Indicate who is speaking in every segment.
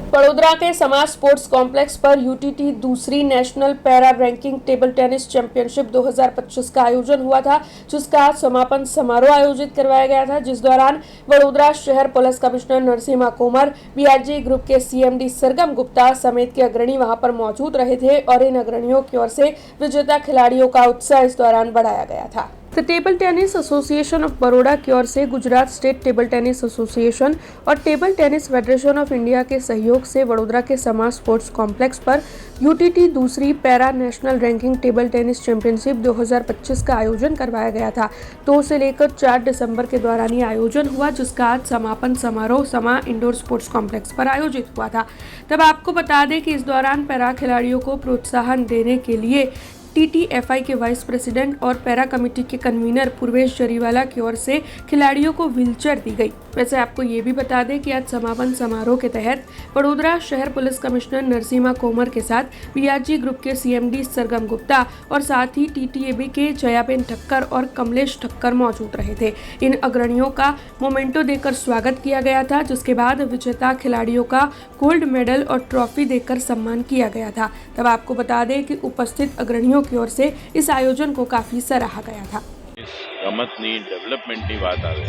Speaker 1: वडोदरा के समाज sports complex पर यूटीटी दूसरी national para ranking table tennis championship 2025 का आयोजन हुआ था, जिसका समापन समारोह आयोजित करवाया गया था, जिस दौरान वडोदरा शहर पुलिस कमिश्नर नरसिम्हा कोमर, बीआरजी ग्रुप के सीएमडी सरगम गुप्ता समेत के अग्रणी वहां पर मौजूद रहे थे और इन अग्रणियों की ओर से विजेता खिलाड़ियों का उत्साह इस दौरान बढ़ाया गया था। The table tennis association of Baroda की ओर से Gujarat state table tennis association और table tennis federation of India के सहयोग से वडोदरा के समाज स्पोर्ट्स कॉम्प्लेक्स पर यूटीटी दूसरी para national ranking table tennis championship 2025 का आयोजन करवाया गया था। 2 से लेकर 4 दिसंबर के दौरान ये आयोजन हुआ, जिसका आज समापन समारोह समा इंडोर स्पोर्ट्स कॉम्प्लेक्स पर आयोजित हुआ था। तब आपको बता दें कि इस दौरान पैरा खिलाड़ियों को प्रोत्साहन देने के लिए टीटीएफआई के वाइस प्रेसिडेंट और पैरा कमेटी के कन्वीनर पूर्वेश जरीवाला की ओर से खिलाड़ियों को व्हीलचेयर दी गई। वैसे आपको ये भी बता दें कि आज समापन समारोह के तहत वडोदरा शहर पुलिस कमिश्नर नरसिम्हा कोमर के साथ बीआरजी ग्रुप के सीएमडी सरगम गुप्ता और साथ ही टीटीएबी के जयाबेन ठक्कर और कमलेश ठक्कर मौजूद रहे थे। इन अग्रणियों का मोमेंटो देकर स्वागत किया गया था, जिसके बाद विजेता खिलाड़ियों का गोल्ड मेडल और ट्रॉफी देकर सम्मान किया गया था। तब आपको बता दें कि उपस्थित अग्रणियों की ओर से इस आयोजन को काफी सराहा गया था।
Speaker 2: इस રમતની ડેવલપમેન્ટની વાત આવે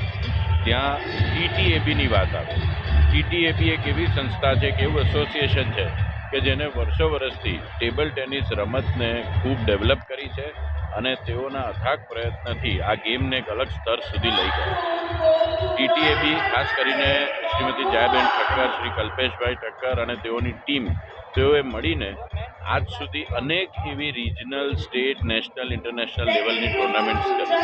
Speaker 2: ત્યાં ટીટીએબીની વાત આવે। ટીટીએબી એક એવી સંસ્થા છે, એક એવું એસોસિએશન છે કે જેને વર્ષો વર્ષથી ટેબલ ટેનિસ રમતને ખૂબ ડેવલપ કરી છે અને તેઓના અથાગ પ્રયત્નથી આ ગેમને એક અલગ સ્તર સુધી લઈ ગયા। ટીટીએબી ખાસ કરીને શ્રીમતી જયાબેન ઠક્કર, શ્રી કલ્પેશભાઈ ઠક્કર અને તેઓની ટીમ તેઓએ મળીને આજ સુધી અનેક એવી રિજનલ, સ્ટેટ, નેશનલ, ઇન્ટરનેશનલ લેવલની ટુર્નામેન્ટ્સ કરી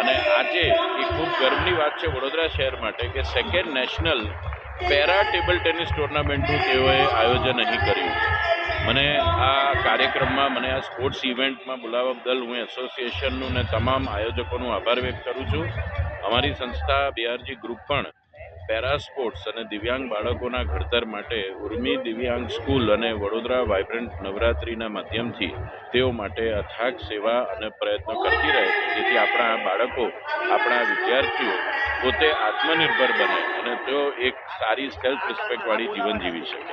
Speaker 2: અને આજે એ ખૂબ ગર્વની વાત છે વડોદરા શહેર માટે કે second national para table tennis ટુર્નામેન્ટનું તેઓએ આયોજન અહીં કર્યું છે। મને આ કાર્યક્રમમાં, મને આ સ્પોર્ટ્સ ઇવેન્ટમાં બોલાવવા બદલ હું એસોસિએશનનું ને તમામ આયોજકોનું આભાર વ્યક્ત કરું છું। અમારી સંસ્થા બીઆરજી ગ્રુપ પણ પેરા સ્પોર્ટ્સ અને દિવ્યાંગ બાળકોના ઘડતર માટે ઉર્મી દિવ્યાંગ સ્કૂલ અને વડોદરા વાઇબ્રન્ટ નવરાત્રિના માધ્યમથી તેઓ માટે અથાગ સેવા અને પ્રયત્નો કરતી રહે છે, જેથી આપણા બાળકો, આપણા વિદ્યાર્થીઓ પોતે આત્મનિર્ભર બને અને તેઓ એક સારી સેલ્ફ રિસ્પેક્ટવાળી જીવન જીવી શકે।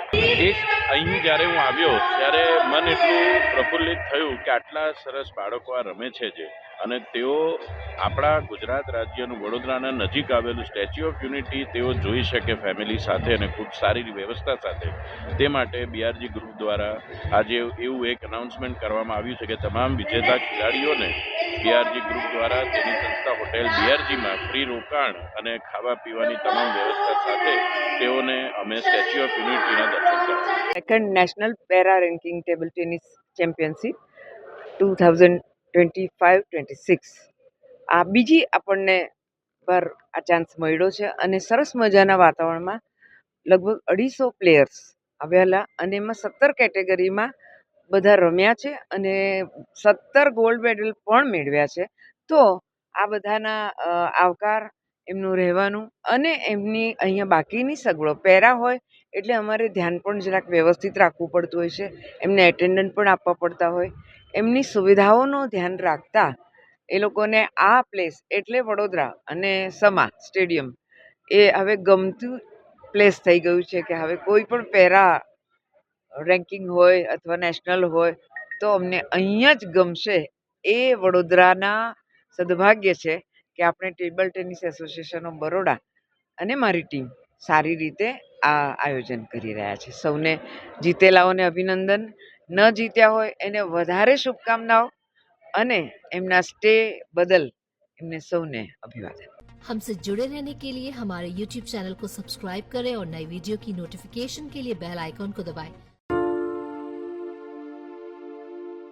Speaker 2: એક અહીં જ્યારે હું આવ્યો ત્યારે મન એટલું પ્રફુલ્લિત થયું કે આટલા સરસ બાળકો આ રમે છે જે, અને તેઓ આપણા ગુજરાત રાજ્યનું વડોદરાના નજીક આવેલું સ્ટેચ્યુ ઓફ યુનિટી તેઓ જોઈ શકે ફેમિલી સાથે અને ખૂબ સારી વ્યવસ્થા સાથે। તે માટે બીઆરજી ગ્રુપ દ્વારા આજે એવું એક અનાઉન્સમેન્ટ કરવામાં આવ્યું છે કે તમામ વિજેતા ખેલાડીઓને બીઆરજી ગ્રુપ દ્વારા તેની સંસ્થા હોટેલ બીઆરજીમાં ફ્રી રોકાણ અને ખાવા પીવાની તમામ વ્યવસ્થા સાથે તેઓને અમે સ્ટેચ્યુ ઓફ યુનિટીના દર્શન કરાવ્યા।
Speaker 3: Second national para ranking table tennis championship 2025-26 આ બીજી આપણને પર આ ચાન્સ મળ્યો છે અને સરસ મજાના વાતાવરણમાં લગભગ 250 પ્લેયર્સ આવેલા અને એમાં 17 કેટેગરીમાં બધા રમ્યા છે અને 17 ગોલ્ડ મેડલ પણ મેળવ્યા છે। તો આ બધાના આવકાર, એમનું રહેવાનું અને એમની અહીંયા બાકીની સગવડો પેરા હોય એટલે અમારે ધ્યાન પણ જરાક વ્યવસ્થિત રાખવું પડતું હોય છે, એમને એટેન્ડન્ટ પણ આપવા પડતા હોય, એમની સુવિધાઓનું ધ્યાન રાખતા એ લોકોને આ પ્લેસ એટલે વડોદરા અને સમા સ્ટેડિયમ એ હવે ગમતું પ્લેસ થઈ ગયું છે કે હવે કોઈ પણ પેરા રેન્કિંગ હોય અથવા નેશનલ હોય તો અમને અહીંયા જ ગમશે। એ વડોદરાના સદભાગ્ય છે કે આપણે table tennis association of Baroda અને મારી ટીમ સારી રીતે આ આયોજન કરી રહ્યા છે। સૌને જીતેલાઓને અભિનંદન, ન જીત્યા હોય એને વધારે શુભકામનાઓ અને एमना स्टे बदल एमने सौने अभिवादन।
Speaker 4: हमसे जुड़े रहने के लिए हमारे YouTube चैनल को सब्सक्राइब करें और नई वीडियो की नोटिफिकेशन के लिए बेल आइकॉन को दबाएं।